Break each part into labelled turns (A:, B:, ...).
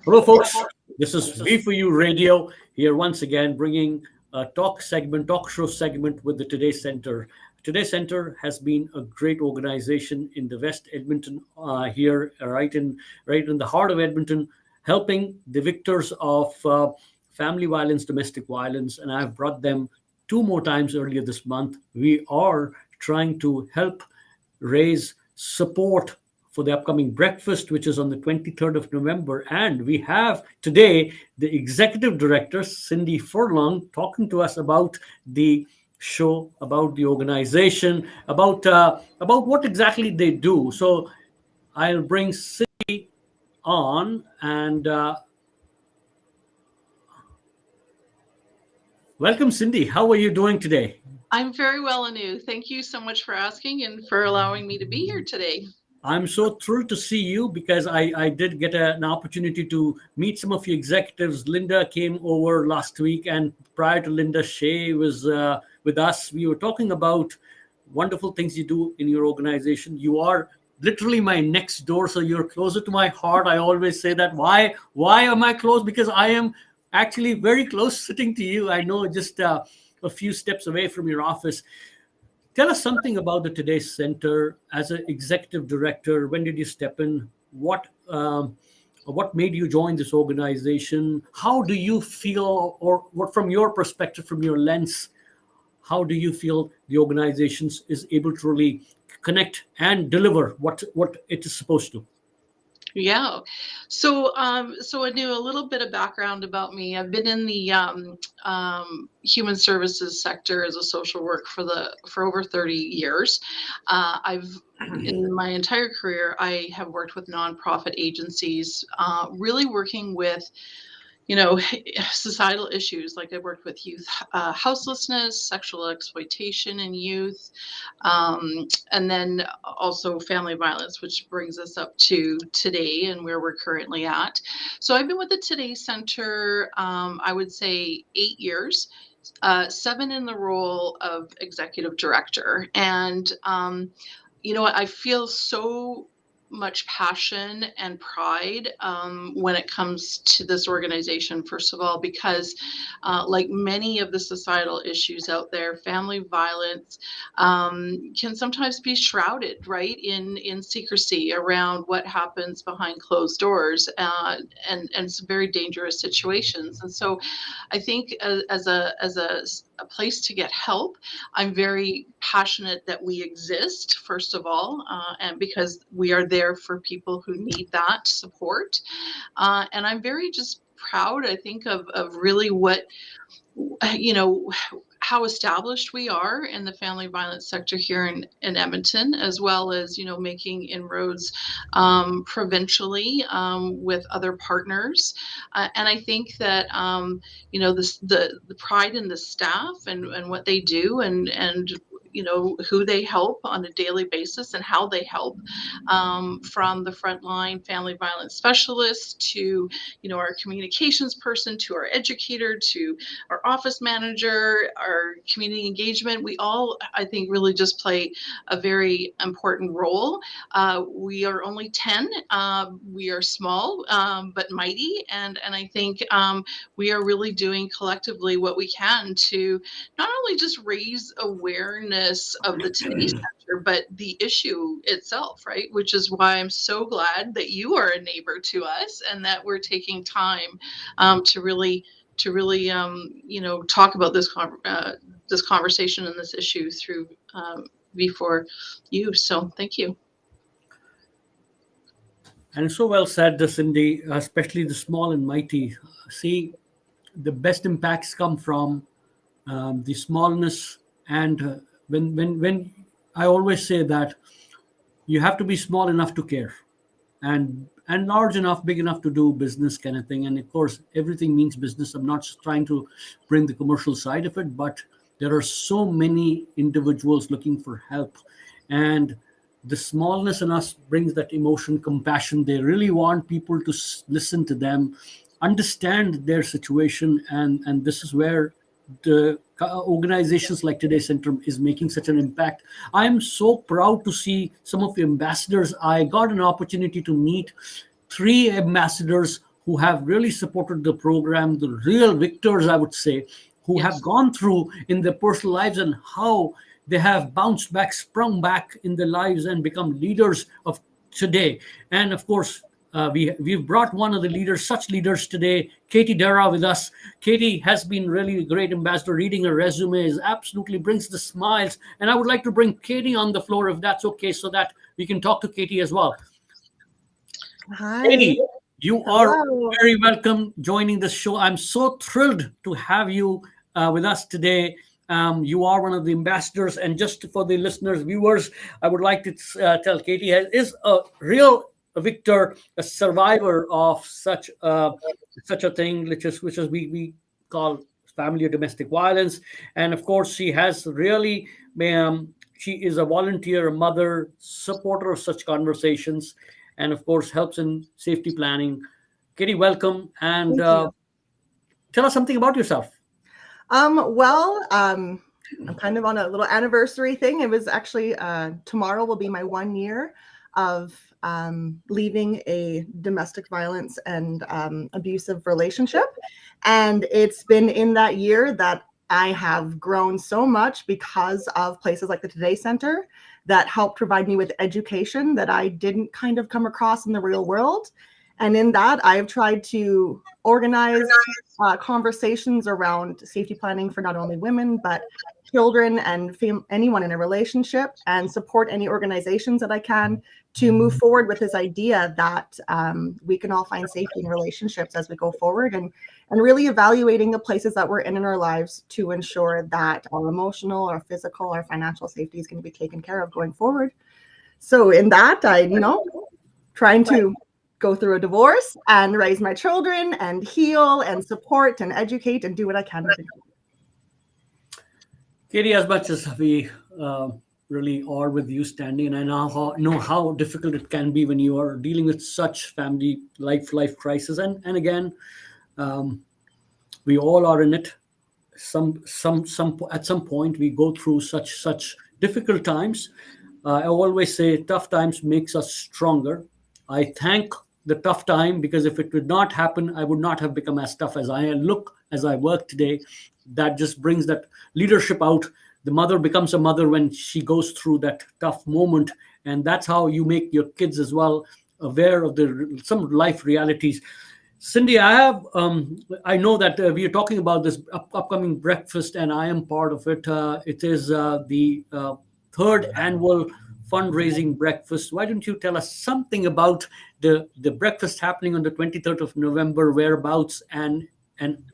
A: Hello, folks. This is V for You Radio here once again, bringing a talk show segment with the Today Center. Today Center has been a great organization in the West Edmonton here, right in the heart of Edmonton, helping the victors of family violence, domestic violence, and I've brought them two more times earlier this month. We are trying to help raise support for the upcoming breakfast, which is on the 23rd of November. And we have today the executive director, Cindy Furlong, talking to us about the show, about the organization, about what exactly they do. So I'll bring Cindy on and welcome, Cindy. How are you doing today?
B: I'm very well, Anu. Thank you so much for asking and for allowing me to be here today.
A: I'm so thrilled to see you because I did get an opportunity to meet some of your executives. Linda came over last week, and prior to Linda, Shay was with us. We were talking about wonderful things you do in your organization. You are literally my next door, so you're closer to my heart. I always say that. Why am I close? Because I am actually very close sitting to you. I know just a few steps away from your office. Tell us something about the Today Center as an executive director. When did you step in? What made you join this organization? How do you feel, or what from your perspective, from your lens, how do you feel the organization is able to really connect and deliver what it is supposed to?
B: Yeah. So I knew a little bit of background about me. I've been in the human services sector as a social work for over 30 years. I've in my entire career, I have worked with nonprofit agencies, really working with societal issues. Like I worked with youth houselessness, sexual exploitation in youth, and then also family violence, which brings us up to today and where we're currently at. So I've been with the Today Center, I would say 8 years. 7 in the role of executive director. And you know what? I feel so much passion and pride when it comes to this organization, first of all, because like many of the societal issues out there, family violence can sometimes be shrouded, right, in secrecy around what happens behind closed doors, and some very dangerous situations. And so I think as a place to get help, I'm very passionate that we exist, first of all, and because we are there for people who need that support. And I'm very just proud, I think, of really what, you know, how established we are in the family violence sector here in Edmonton, as well as, making inroads provincially with other partners. And I think that, the pride in the staff and what they do and who they help on a daily basis and how they help, from the frontline family violence specialist to, our communications person, to our educator, to our office manager, our community engagement. We all, I think, really just play a very important role. We are only 10. We are small, but mighty. And I think we are really doing collectively what we can to not only just raise awareness of the Today Center, but the issue itself, right? Which is why I'm so glad that you are a neighbor to us and that we're taking time to really talk about this conversation and this issue through before you. So thank you.
A: And so well said, Cindy, especially the small and mighty. See, the best impacts come from the smallness. And when I always say that you have to be small enough to care, and large enough, big enough to do business kind of thing. And of course, everything means business. I'm not just trying to bring the commercial side of it, but there are so many individuals looking for help. And the smallness in us brings that emotion, compassion. They really want people to listen to them, understand their situation. And this is where the organizations like Today Center is making such an impact. I'm so proud to see some of the ambassadors. I got an opportunity to meet 3 ambassadors who have really supported the program, the real victors, I would say, who have
B: Yes.
A: gone through in their personal lives and how they have bounced back, sprung back in their lives and become leaders of today. And of course, we've brought one of the leaders, such leaders today, Katie Dara, with us. Katie has been really a great ambassador. Reading her resume is absolutely brings the smiles. And I would like to bring Katie on the floor, if that's okay, so that we can talk to Katie as well.
C: Hi.
A: Katie, you are
C: Hello.
A: very welcome joining the show. I'm so thrilled to have you with us today. You are one of the ambassadors, and just for the listeners, viewers, I would like to tell Katie is a real victor, a survivor of such a thing, which is we call family or domestic violence, and of course, she has really. She is a volunteer, a mother, supporter of such conversations, and of course helps in safety planning. Katie, welcome, and
C: Thank you.
A: tell us something about yourself.
C: Well, I'm kind of on a little anniversary thing. It was actually tomorrow will be my 1 year of leaving a domestic violence and abusive relationship. And it's been in that year that I have grown so much because of places like the Today Center that help provide me with education that I didn't kind of come across in the real world. And in that, I've tried to organize conversations around safety planning for not only women, but children and anyone in a relationship, and support any organizations that I can to move forward with this idea that we can all find safety in relationships as we go forward, and really evaluating the places that we're in our lives to ensure that our emotional, our physical, our financial safety is going to be taken care of going forward. So in that, trying to go through a divorce and raise my children and heal and support and educate and do what I can with it.
A: Katie, as much as we really are with you standing, and I know how difficult it can be when you are dealing with such family life crisis, and again, um, we all are in it. Some at some point we go through such difficult times. I always say tough times makes us stronger. I thank the tough time, because if it would not happen, I would not have become as tough as I look, as I work today. That just brings that leadership out. The mother becomes a mother when she goes through that tough moment, and that's how you make your kids as well aware of the some life realities. Cindy, I know that we are talking about this upcoming breakfast, and I am part of it. It is the third annual fundraising breakfast. Why don't you tell us something about the breakfast happening on the 23rd of November, whereabouts, and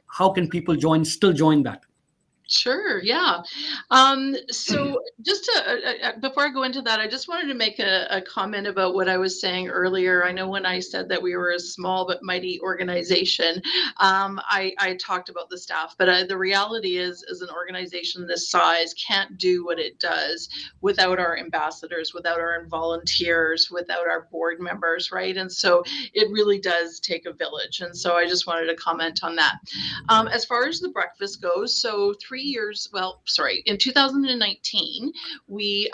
A: how can people still join that?
B: Sure, yeah. So just to, before I go into that, I just wanted to make a comment about what I was saying earlier. I know when I said that we were a small but mighty organization, I talked about the staff, but the reality is an organization this size can't do what it does without our ambassadors, without our volunteers, without our board members, right? And so it really does take a village. And so I just wanted to comment on that. As far as the breakfast goes, so 3 years, well, sorry, in 2019, we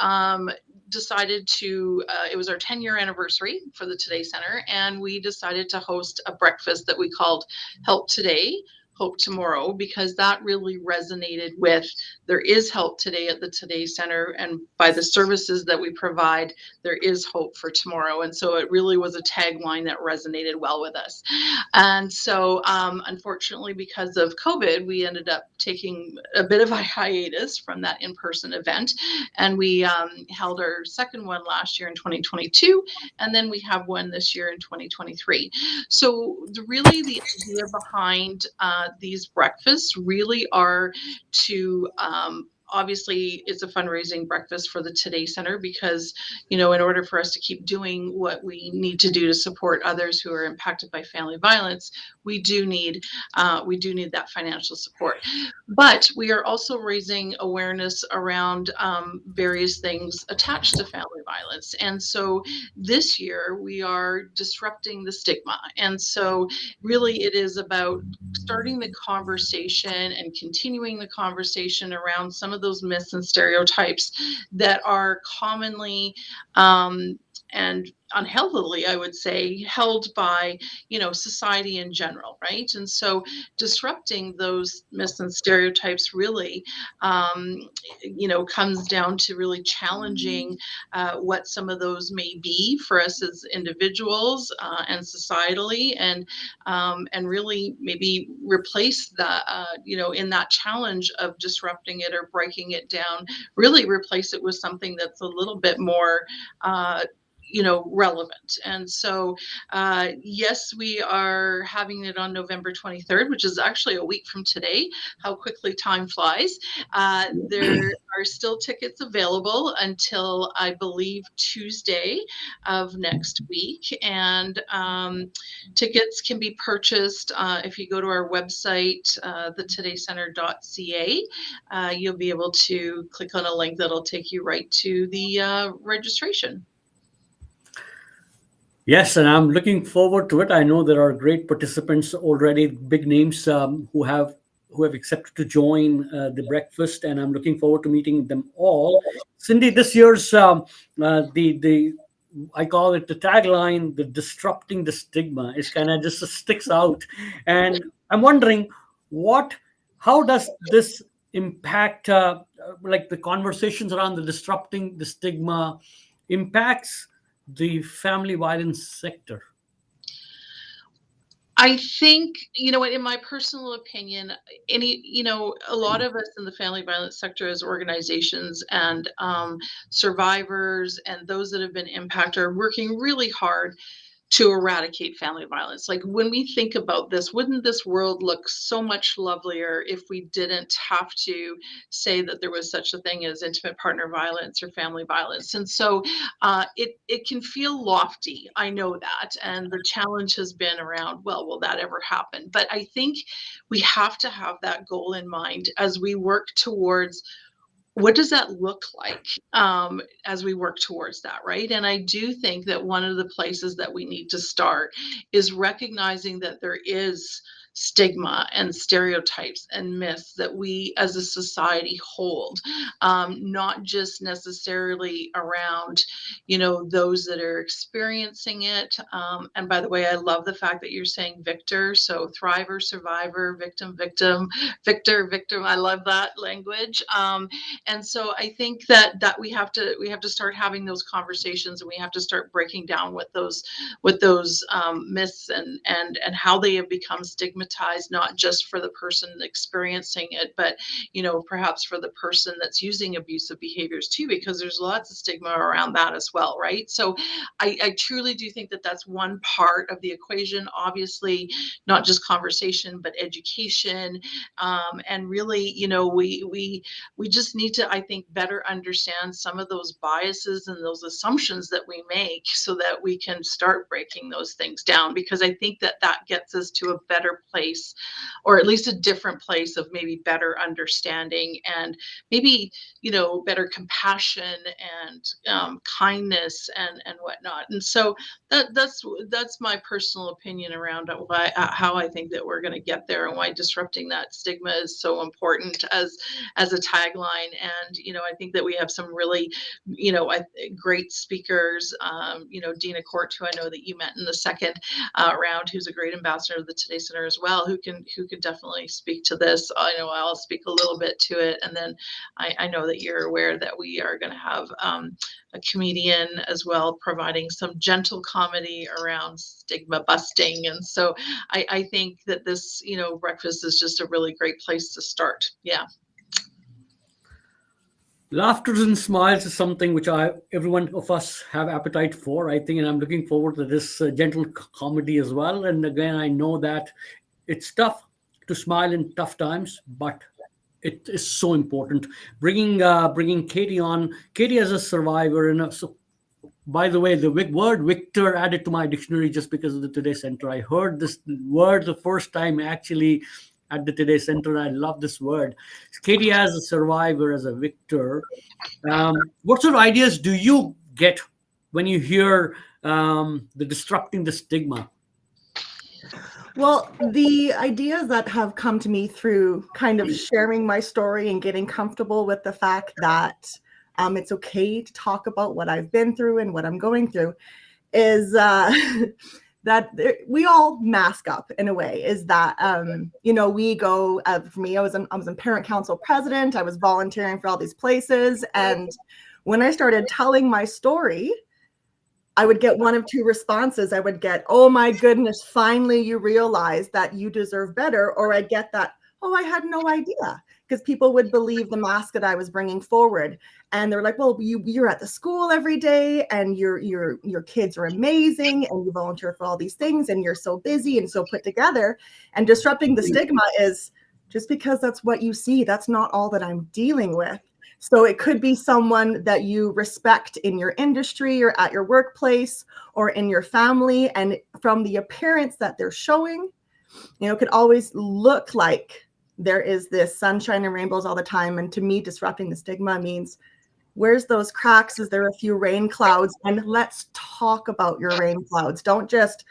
B: decided to, it was our 10-year anniversary for the Today Center, and we decided to host a breakfast that we called Help Today, Hope Tomorrow, because that really resonated with there is help today at the Today Center, and by the services that we provide, there is hope for tomorrow. And so it really was a tagline that resonated well with us. And so, unfortunately, because of COVID, we ended up taking a bit of a hiatus from that in-person event, and we held our second one last year in 2022, and then we have one this year in 2023. So, really, the idea behind these breakfasts really are to obviously it's a fundraising breakfast for the Today Center, because in order for us to keep doing what we need to do to support others who are impacted by family violence, we do need that financial support. But we are also raising awareness around various things attached to family violence. And so this year we are disrupting the stigma. And so really it is about starting the conversation and continuing the conversation around some of those myths and stereotypes that are commonly and unhealthily, I would say, held by, society in general, right? And so disrupting those myths and stereotypes really, comes down to really challenging what some of those may be for us as individuals and societally, and really maybe replace that, in that challenge of disrupting it or breaking it down, really replace it with something that's a little bit more relevant. And so, yes, we are having it on November 23rd, which is actually a week from today. How quickly time flies. There are still tickets available until, I believe, Tuesday of next week. And tickets can be purchased if you go to our website, thetodaycenter.ca. You'll be able to click on a link that'll take you right to the registration.
A: Yes, and I'm looking forward to it. I know there are great participants already, big names who have accepted to join the breakfast, and I'm looking forward to meeting them all. Cindy, this year's the I call it the tagline, the disrupting the stigma, is kind of just sticks out, and I'm wondering how does this impact like the conversations around the disrupting the stigma impacts the family violence sector?
B: I think, in my personal opinion, a lot of us in the family violence sector as organizations and survivors and those that have been impacted are working really hard to eradicate family violence. Like, when we think about this, wouldn't this world look so much lovelier if we didn't have to say that there was such a thing as intimate partner violence or family violence? And so it can feel lofty. I know that. And the challenge has been around, well, will that ever happen? But I think we have to have that goal in mind as we work towards what does that look like as we work towards that, right? And I do think that one of the places that we need to start is recognizing that there is stigma and stereotypes and myths that we as a society hold, not just necessarily around, those that are experiencing it. And by the way, I love the fact that you're saying victor. So thriver, survivor, victim, victor, victim. I love that language. And so I think that we have to start having those conversations, and we have to start breaking down what those myths and how they have become stigmatized, not just for the person experiencing it, but perhaps for the person that's using abusive behaviors too, because there's lots of stigma around that as well, right? So I truly do think that that's one part of the equation. Obviously, not just conversation, but education, and really, we just need to, I think, better understand some of those biases and those assumptions that we make so that we can start breaking those things down, because I think that gets us to a better place, or at least a different place of maybe better understanding and maybe, better compassion and kindness and whatnot. And so that's my personal opinion around how I think that we're going to get there, and why disrupting that stigma is so important as a tagline. And I think that we have some really great speakers. Dina Court, who I know that you met in the second round, who's a great ambassador of the Today Center as well, who can definitely speak to this. I know I'll speak a little bit to it, and then I know that you're aware that we are going to have a comedian as well, providing some gentle comedy around stigma busting. And so I think that this, breakfast is just a really great place to start. Yeah.
A: Laughter and smiles is something which every one of us have appetite for, I think, and I'm looking forward to this gentle comedy as well. And again, I know that it's tough to smile in tough times, but it is so important. Bringing Katie on, Katie as a survivor, and so by the way, the word Victor added to my dictionary just because of the Today Center. I heard this word the first time actually at the Today Center. I love this word. Katie, as a survivor, as a victor, what sort of ideas do you get when you hear the disrupting the stigma?
C: Well, the ideas that have come to me through kind of sharing my story and getting comfortable with the fact that it's okay to talk about what I've been through and what I'm going through, is that we all mask up in a way. Is that we go, for me, I was in parent council president, I was volunteering for all these places, and when I started telling my story, I would get one of two responses. I would get, oh my goodness, finally you realize that you deserve better. Or I get that, oh, I had no idea. Because people would believe the mask that I was bringing forward. And they're like, well, you're at the school every day, and your kids are amazing, and you volunteer for all these things, and you're so busy and so put together. And disrupting the stigma is, just because that's what you see, that's not all that I'm dealing with. So it could be someone that you respect in your industry or at your workplace or in your family. And from the appearance that they're showing, it could always look like there is this sunshine and rainbows all the time. And to me, disrupting the stigma means, where's those cracks? Is there a few rain clouds? And let's talk about your rain clouds. Don't just,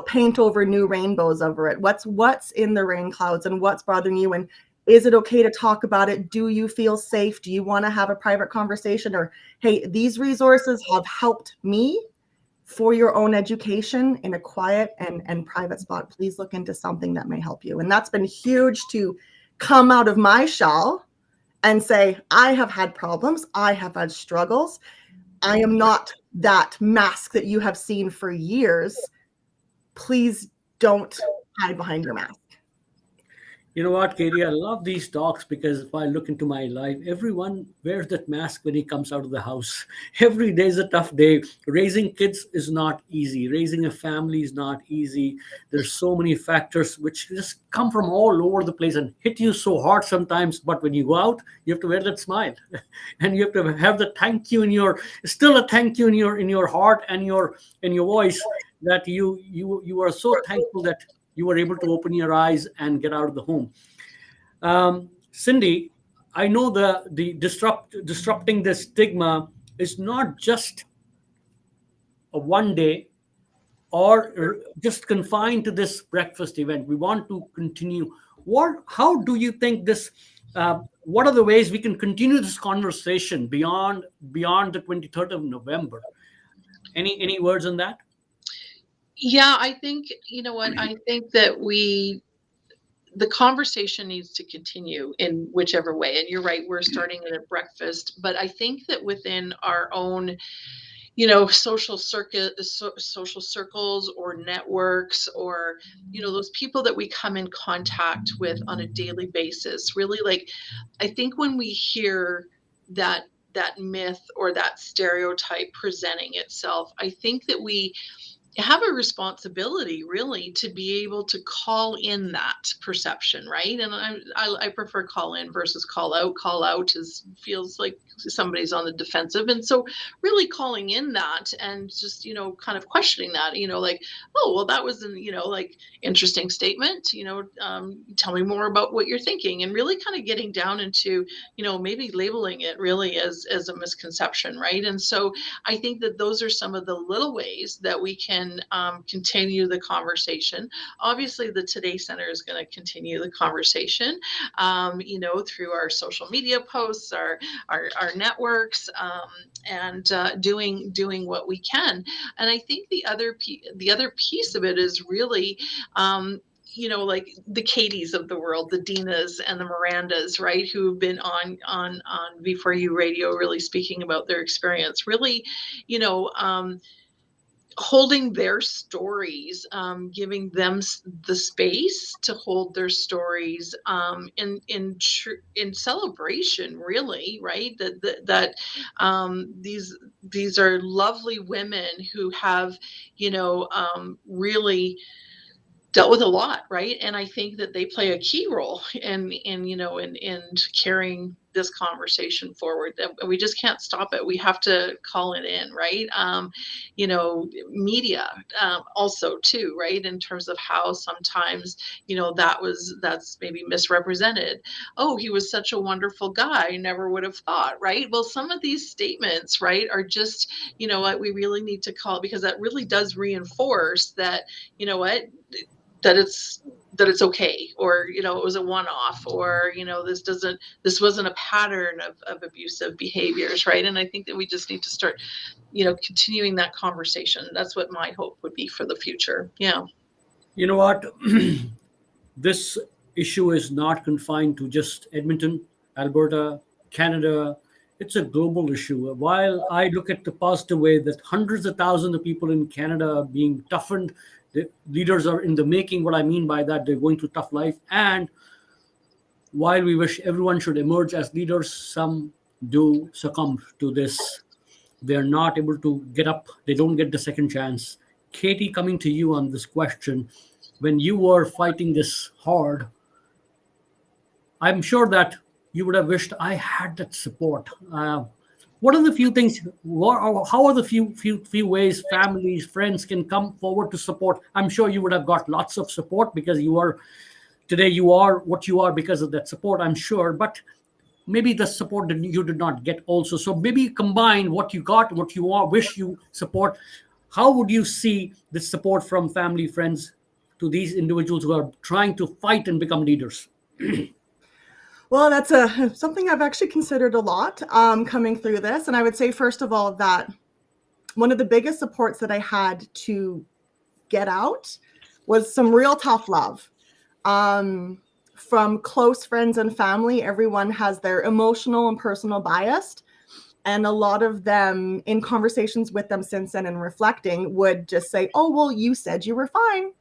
C: paint over new rainbows over it. What's in the rain clouds, and what's bothering you? And is it okay to talk about it? Do you feel safe? Do you want to have a private conversation? Or, hey, these resources have helped me for your own education in a quiet and private spot. Please look into something that may help you. And that's been huge, to come out of my shell and say, I have had problems. I have had struggles. I am not that mask that you have seen for years. Please don't hide behind your mask.
A: You know what, Katie? I love these talks because if I look into my life, everyone wears that mask when he comes out of the house. Every day is a tough day. Raising kids is not easy. Raising a family is not easy. There's so many factors which just come from all over the place and hit you so hard sometimes. But when you go out, you have to wear that smile, and you have to have the thank you still a thank you in your heart and your voice, that you are so thankful that you were able to open your eyes and get out of the home. Cindy, I know the disrupting the stigma is not just a one day or just confined to this breakfast event. We want to continue. How do you think this? What are the ways we can continue this conversation beyond the 23rd of November? Any words on that?
B: Yeah, I think, I think that the conversation needs to continue in whichever way. And you're right, we're starting it at breakfast, but I think that within our own, social social circles or networks, or, those people that we come in contact with on a daily basis, really, like, I think when we hear that myth or that stereotype presenting itself, I think that we have a responsibility, really, to be able to call in that perception, right? And I prefer call in versus call out. Call out feels like somebody's on the defensive, and so really calling in that and just kind of questioning that, like, oh well, that was an like, interesting statement. Tell me more about what you're thinking, and really kind of getting down into maybe labeling it really as a misconception, right? And so I think that those are some of the little ways that we can continue the conversation. Obviously, the Today Center is going to continue the conversation, through our social media posts, our networks, and doing what we can. And I think the other piece of it is really, like the Katies of the world, the Dinas and the Mirandas, right, who've been on Before You Radio, really speaking about their experience, really, holding their stories, giving them the space to hold their stories, in celebration, really, right? These are lovely women who have, really dealt with a lot, right? And I think that they play a key role in carrying this conversation forward. That we just can't stop it. We have to call it in, right? Media, also too, right? In terms of how sometimes that's maybe misrepresented. Oh, he was such a wonderful guy. I never would have thought, right? Well, some of these statements, right, are just what we really need to call, because that really does reinforce that what that it's that it's okay, or, you know, it was a one-off, or, you know, this wasn't a pattern of abusive behaviors, right? And I think that we just need to start, you know, continuing that conversation. That's what my hope would be for the future. Yeah.
A: You know what? This issue is not confined to just Edmonton, Alberta, Canada. It's a global issue. While I look at the positive way that hundreds of thousands of people in Canada are being toughened, the leaders are in the making. What I mean by that, they're going through tough life. And while we wish everyone should emerge as leaders, some do succumb to this. They're not able to get up. They don't get the second chance. Katie, coming to you on this question, when you were fighting this hard, I'm sure that you would have wished I had that support. What are the few things? How are the few ways families, friends can come forward to support? I'm sure you would have got lots of support because you are today. You are what you are because of that support. I'm sure, but maybe the support that you did not get also. So maybe combine what you got, what you are, wish you support. How would you see the support from family, friends to these individuals who are trying to fight and become leaders?
C: Well, that's something I've actually considered a lot coming through this. And I would say, first of all, that one of the biggest supports that I had to get out was some real tough love. From close friends and family, everyone has their emotional and personal bias. And a lot of them, in conversations with them since then and reflecting, would just say, oh, well, you said you were fine.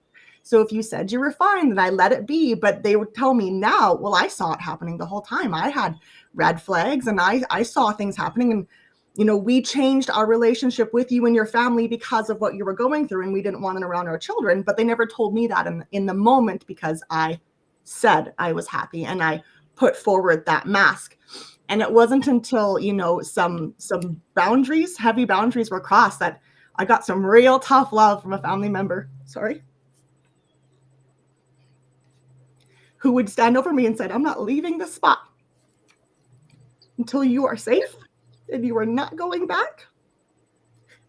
C: So if you said you were fine, then I let it be. But they would tell me now, well, I saw it happening the whole time. I had red flags and I saw things happening. And, you know, we changed our relationship with you and your family because of what you were going through. And we didn't want it around our children. But they never told me that in the moment, because I said I was happy and I put forward that mask. And it wasn't until, you know, some boundaries, heavy boundaries were crossed, that I got some real tough love from a family member. Sorry. Who would stand over me and said, I'm not leaving this spot until you are safe and you are not going back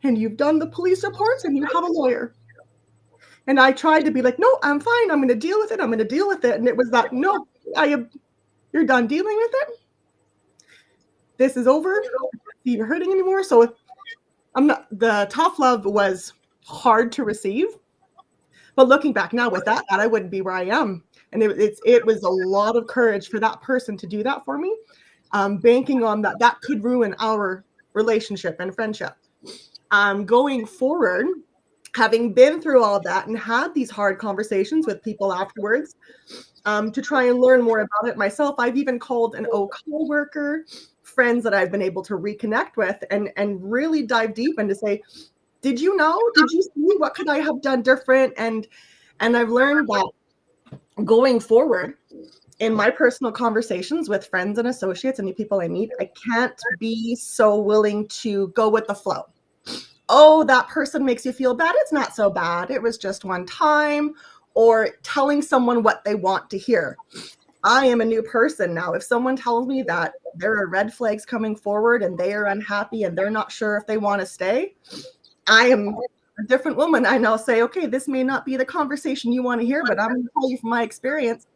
C: and you've done the police reports and you have a lawyer. And I tried to be like, no, I'm fine. I'm going to deal with it. I'm going to deal with it. And it was that, no, you're done dealing with it. This is over. You're hurting anymore. So the tough love was hard to receive. But looking back now with that, I wouldn't be where I am. And it was a lot of courage for that person to do that for me, banking on that could ruin our relationship and friendship. Going forward, having been through all of that and had these hard conversations with people afterwards, to try and learn more about it myself, I've even called an co-worker, friends that I've been able to reconnect with and really dive deep and to say, did you know? Did you see? What could I have done different? And I've learned that going forward in my personal conversations with friends and associates and the people I meet, I can't be so willing to go with the flow. Oh, that person makes you feel bad. It's not so bad. It was just one time. Or telling someone what they want to hear. I am a new person now. If someone tells me that there are red flags coming forward and they are unhappy and they're not sure if they want to stay, I am a different woman. I now say, okay, this may not be the conversation you want to hear, but I'm going to tell you from my experience,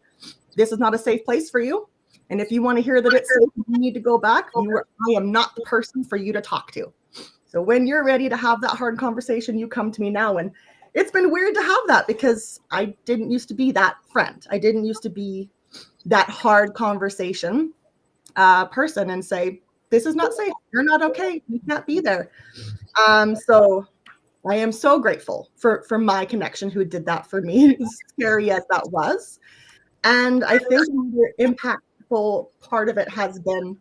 C: this is not a safe place for you. And if you want to hear that it's safe, you need to go back. I am not the person for you to talk to. So when you're ready to have that hard conversation, you come to me now. And it's been weird to have that because I didn't used to be that friend. I didn't used to be that hard conversation person and say, this is not safe. You're not okay. You can't be there. So I am so grateful for my connection who did that for me, as scary as that was. And I think the impactful part of it has been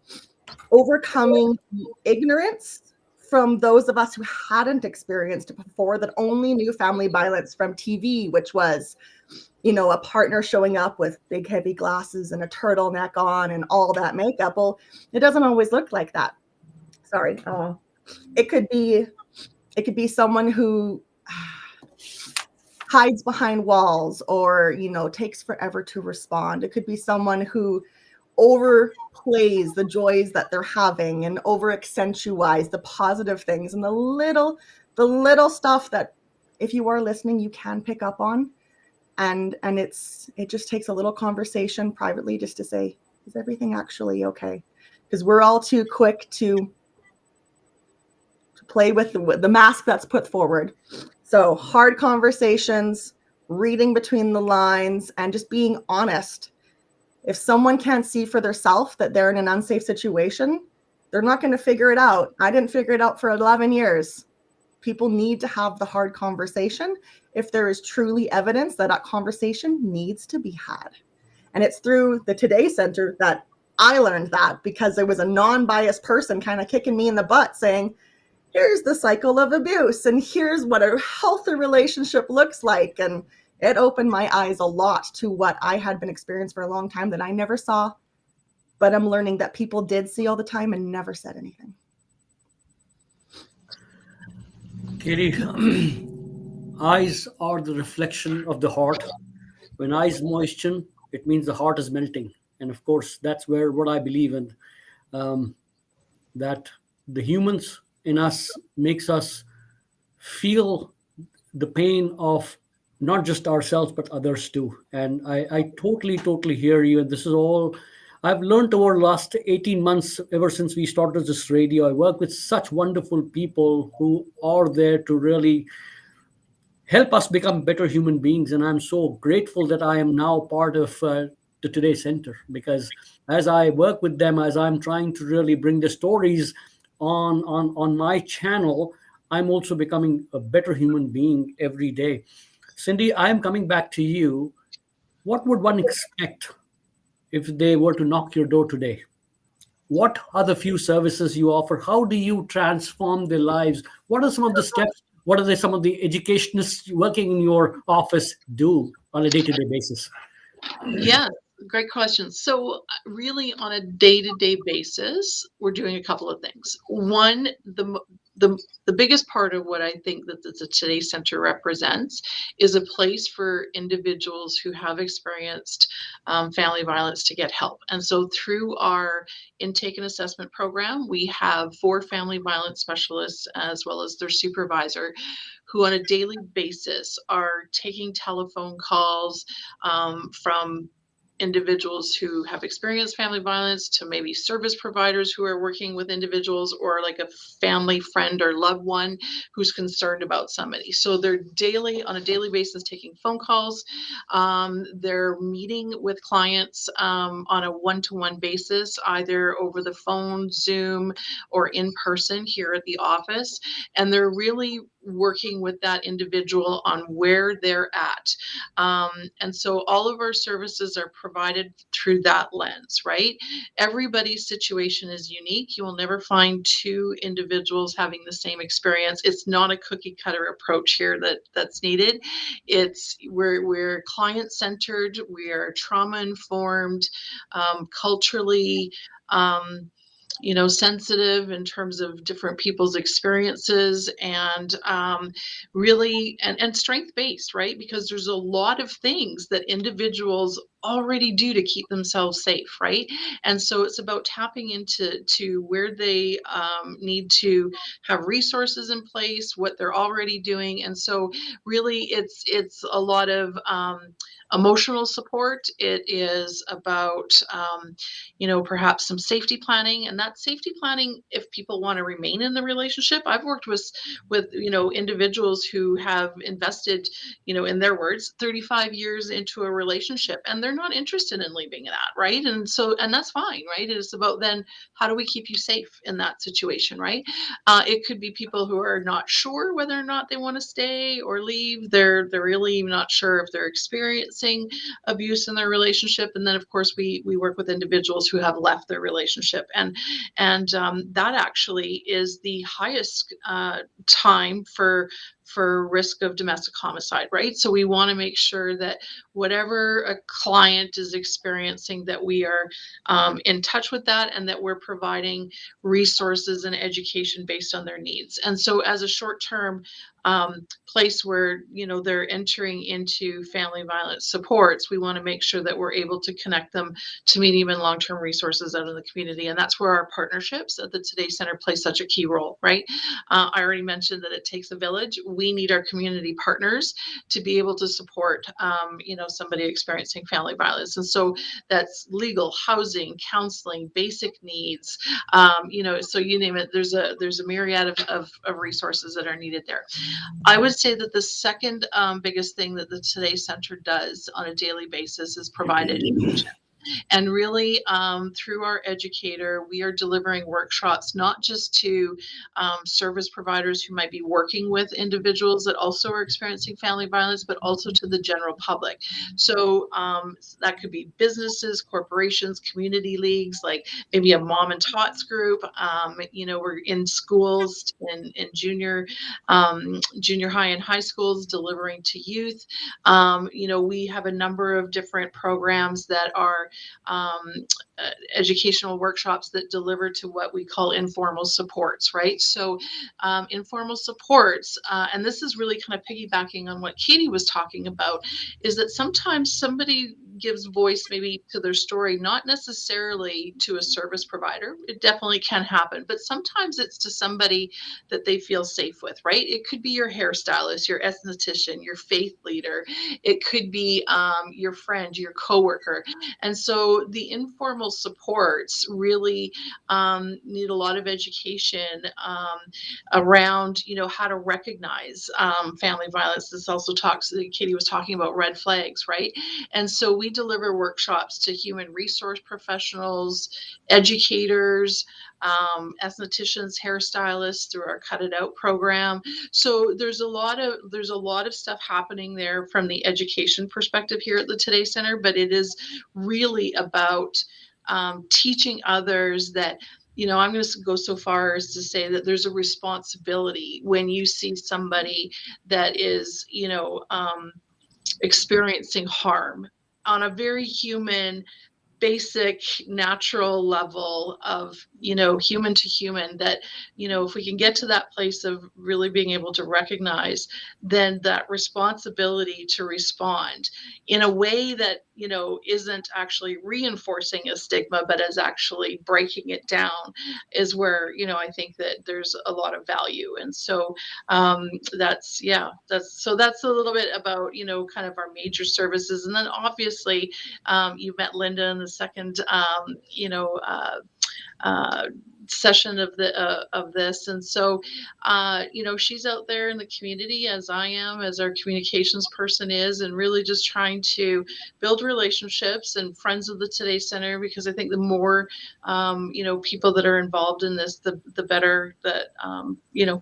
C: overcoming the ignorance from those of us who hadn't experienced it before, that only knew family violence from TV, which was, you know, a partner showing up with big heavy glasses and a turtleneck on and all that makeup. Well, it doesn't always look like that. Sorry. It could be someone who hides behind walls or, you know, takes forever to respond. It could be someone who overplays the joys that they're having and over accentuates the positive things and the little stuff that, if you are listening, you can pick up on. And it just takes a little conversation privately just to say, is everything actually okay? Because we're all too quick to play with the mask that's put forward. So hard conversations, reading between the lines, and just being honest. If someone can't see for themselves that they're in an unsafe situation, they're not going to figure it out. I didn't figure it out for 11 years. People need to have the hard conversation if there is truly evidence that that conversation needs to be had. And it's through the Today Center that I learned that, because there was a non-biased person kind of kicking me in the butt saying, here's the cycle of abuse and here's what a healthy relationship looks like. And it opened my eyes a lot to what I had been experiencing for a long time that I never saw, but I'm learning that people did see all the time and never said anything.
A: Katie, eyes are the reflection of the heart. When eyes moisten, it means the heart is melting. And of course, that's where what I believe in, that the humans in us makes us feel the pain of not just ourselves but others too. And I totally hear you. And this is all I've learned over the last 18 months, ever since we started this radio. I work with such wonderful people who are there to really help us become better human beings. And I'm so grateful that I am now part of the Today Center, because as I work with them, as I'm trying to really bring the stories on my channel, I'm also becoming a better human being every day. Cindy, I'm coming back to you. What would one expect if they were to knock your door today? What are the few services you offer? How do you transform their lives? What are some of the steps? What are some of the educationists working in your office do on a day-to-day basis?
B: Yeah, great question. So, really, on a day-to-day basis, we're doing a couple of things. One, the biggest part of what I think that the Today Center represents is a place for individuals who have experienced family violence to get help. And so, through our intake and assessment program, we have 4 family violence specialists as well as their supervisor, who on a daily basis are taking telephone calls from individuals who have experienced family violence to maybe service providers who are working with individuals, or like a family friend or loved one who's concerned about somebody. So they're on a daily basis taking phone calls. They're meeting with clients on a one-to-one basis, either over the phone, Zoom, or in person here at the office. And they're really working with that individual on where they're at. And so all of our services are provided through that lens, right? Everybody's situation is unique. You will never find 2 individuals having the same experience. It's not a cookie cutter approach here that's needed. We're client centered. We are trauma informed, culturally. Sensitive in terms of different people's experiences, and really, and strength based, right? Because there's a lot of things that individuals already do to keep themselves safe, right? And so it's about tapping into where they need to have resources in place, what they're already doing. And so really it's a lot of emotional support. It is about perhaps some safety planning. And that safety planning, if people want to remain in the relationship, I've worked with individuals who have invested, in their words, 35 years into a relationship, and they're not interested in leaving that, right? And that's fine, right? It's about then, how do we keep you safe in that situation, right? It could be people who are not sure whether or not they want to stay or leave. They're really not sure if they're experiencing abuse in their relationship. And then of course we work with individuals who have left their relationship, and that actually is the highest time for risk of domestic homicide, right? So we want to make sure that whatever a client is experiencing, that we are in touch with that, and that we're providing resources and education based on their needs. And so as a short-term place where, they're entering into family violence supports, we want to make sure that we're able to connect them to medium and long-term resources out in the community. And that's where our partnerships at the Today Center play such a key role, right? I already mentioned that it takes a village. We need our community partners to be able to support, somebody experiencing family violence. And so that's legal, housing, counseling, basic needs, so you name it, there's a myriad of resources that are needed there. I would say that the second biggest thing that the Today Center does on a daily basis is provide education. And really, through our educator, we are delivering workshops not just to service providers who might be working with individuals that also are experiencing family violence, but also to the general public. So that could be businesses, corporations, community leagues, like maybe a mom and tots group. We're in schools, in junior high and high schools, delivering to youth. We have a number of different programs that are educational workshops that deliver to what we call informal supports, right? So informal supports, and this is really kind of piggybacking on what Katie was talking about, is that sometimes somebody gives voice maybe to their story, not necessarily to a service provider. It definitely can happen, but sometimes it's to somebody that they feel safe with, right? It could be your hairstylist, your esthetician, your faith leader. It could be your friend, your coworker. And so the informal supports really need a lot of education around, how to recognize family violence. This also Katie was talking about red flags, right? And so we deliver workshops to human resource professionals, educators, estheticians, hairstylists through our Cut It Out program. So there's a lot of stuff happening there from the education perspective here at the Today Center, but it is really about teaching others that, I'm going to go so far as to say that there's a responsibility when you see somebody that is, experiencing harm on a very human, basic, natural level of, human to human, that, if we can get to that place of really being able to recognize, then that responsibility to respond in a way that, isn't actually reinforcing a stigma, but is actually breaking it down, is where, I think that there's a lot of value. And so that's a little bit about, kind of our major services. And then obviously you met Linda in the second, session of this, and so she's out there in the community, as I am, as our communications person is, and really just trying to build relationships and friends of the Today Center, because I think the more people that are involved in this, the better that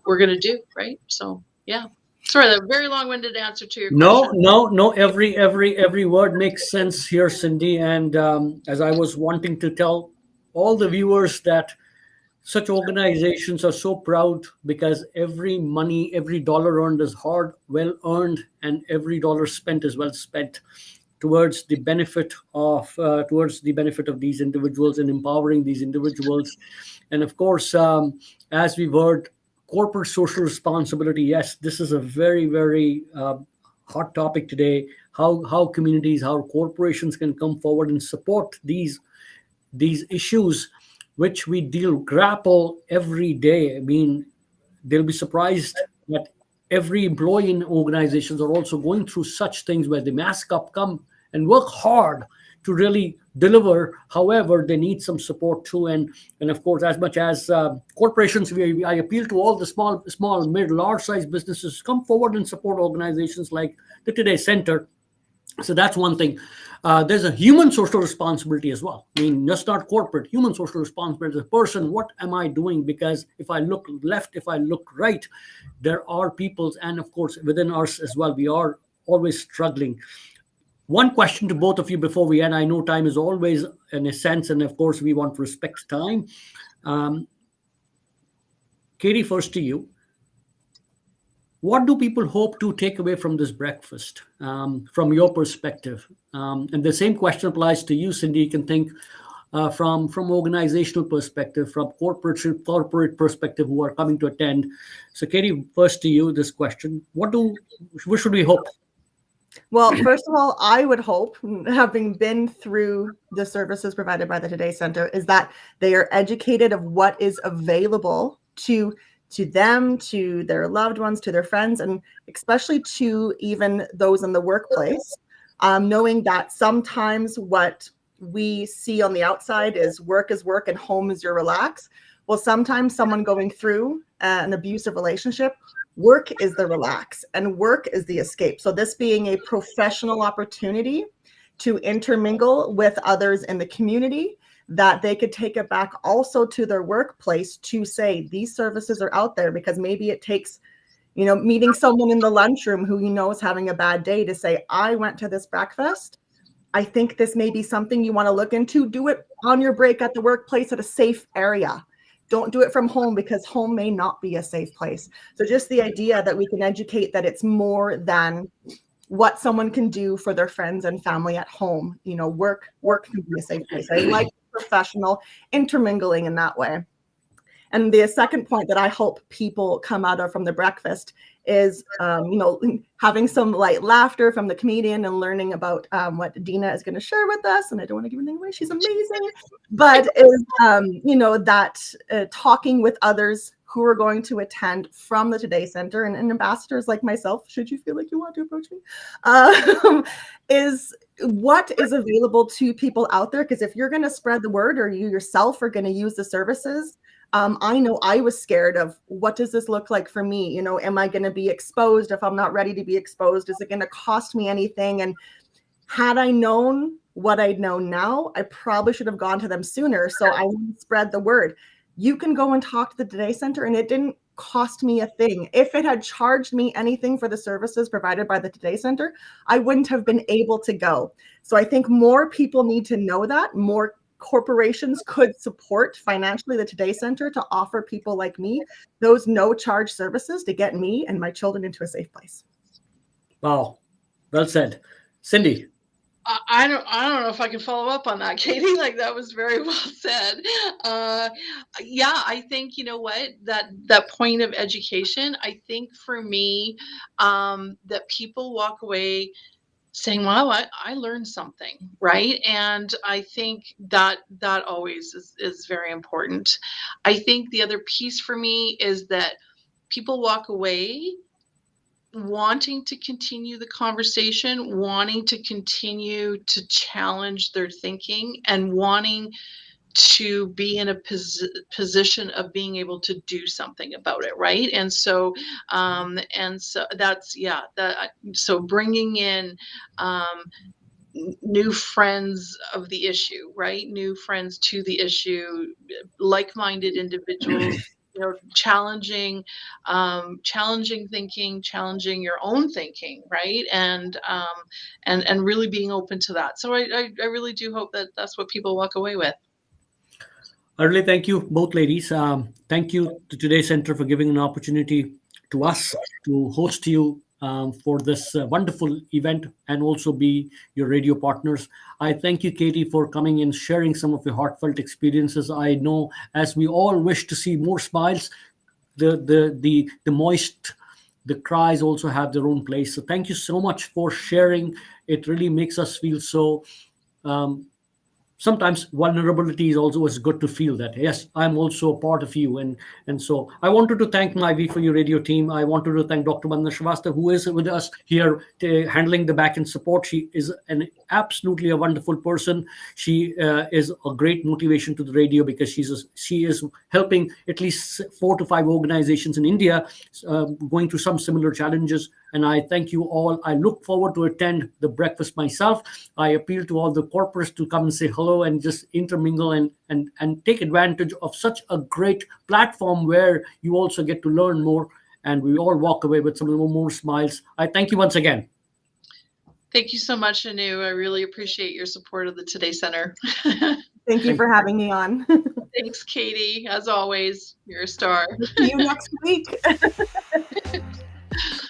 B: we're going to do, right? So yeah. Sorry, a very long-winded answer to your question.
A: No. Every word makes sense here, Cindy. And as I was wanting to tell all the viewers that such organizations are so proud, because every dollar earned is hard, well earned, and every dollar spent is well spent towards the benefit of these individuals and empowering these individuals. And of course, as we've heard, corporate social responsibility. Yes, this is a very, very hot topic today. How communities, how corporations can come forward and support these issues, which we grapple every day. I mean, they'll be surprised that every employee in organizations are also going through such things where they mask up, come and work hard to really deliver. However, they need some support too. And of course, as much as corporations, I appeal to all the small, mid, large size businesses, come forward and support organizations like the Today Center. So that's one thing. There's a human social responsibility as well. I mean, just not corporate, human social responsibility. As a person, what am I doing? Because if I look left, if I look right, there are peoples, and of course, within us as well, we are always struggling. One question to both of you before we end. I know time is always an essence, and of course, we want to respect time. Katie, first to you. What do people hope to take away from this breakfast, from your perspective? And the same question applies to you, Cindy. You can think, from organizational perspective, from corporate perspective, who are coming to attend. So, Katie, first to you this question: what should we hope?
C: Well, first of all, I would hope, having been through the services provided by the Today Center, is that they are educated of what is available to them, to their loved ones, to their friends, and especially to even those in the workplace, knowing that sometimes what we see on the outside is work and home is your relax. Well, sometimes someone going through an abusive relationship, work is the relax and work is the escape. So this being a professional opportunity to intermingle with others in the community, that they could take it back also to their workplace to say these services are out there, because maybe it takes, meeting someone in the lunchroom who is having a bad day to say, I went to this breakfast. I think this may be something you want to look into. Do it on your break at the workplace at a safe area. Don't do it from home, because home may not be a safe place. So just the idea that we can educate that it's more than what someone can do for their friends and family at home. Work can be a safe place. I like professional intermingling in that way. And the second point that I hope people come out of from the breakfast is, having some light laughter from the comedian and learning about what Dina is going to share with us. And I don't want to give anything away. She's amazing. But is, that talking with others who are going to attend from the Today Center, and ambassadors like myself, should you feel like you want to approach me, is what is available to people out there. Because if you're going to spread the word, or you yourself are going to use the services, I know I was scared of, what does this look like for me? Am I going to be exposed? If I'm not ready to be exposed, is it going to cost me anything? And had I known what I know now, I probably should have gone to them sooner. So I want to spread the word. You can go and talk to the Today Center, and it didn't cost me a thing. If it had charged me anything for the services provided by the Today Center, I wouldn't have been able to go. So I think more people need to know that. More corporations could support financially the Today Center to offer people like me those no-charge services to get me and my children into a safe place.
A: Wow, well said. Cindy.
B: I don't know if I can follow up on that, Katie. Like, that was very well said. Yeah, I think, that point of education, I think for me, that people walk away saying, wow, I learned something, right? And I think that always is very important. I think the other piece for me is that people walk away wanting to continue the conversation, wanting to continue to challenge their thinking, and wanting to be in a position of being able to do something about it, right? And so that's, so bringing in new friends of the issue, right? New friends to the issue, like-minded individuals, challenging thinking, challenging your own thinking, right? And really being open to that. So I really do hope that that's what people walk away with.
A: I really thank you, both ladies. Thank you to Today Center for giving an opportunity to us to host you for this wonderful event, and also be your radio partners. I thank you, Katie, for coming and sharing some of your heartfelt experiences. I know, as we all wish to see more smiles, the moist, the cries also have their own place. So thank you so much for sharing. It really makes us feel so. Sometimes vulnerability is also, it's good to feel that, yes, I'm also a part of you. And so I wanted to thank my V4U radio team. I wanted to thank Dr. Vandana Shrivastava, who is with us here handling the back end support. She is absolutely a wonderful person. She is a great motivation to the radio, because she is helping at least 4 to 5 organizations in India going through some similar challenges. And I thank you all. I look forward to attend the breakfast myself. I appeal to all the corporates to come and say hello and just intermingle and take advantage of such a great platform where you also get to learn more, and we all walk away with some more smiles. I thank you once again.
B: Thank you so much, Anu. I really appreciate your support of the Today Center.
C: Thank you for having me on.
B: Thanks, Katie. As always, you're a star.
C: See you next week.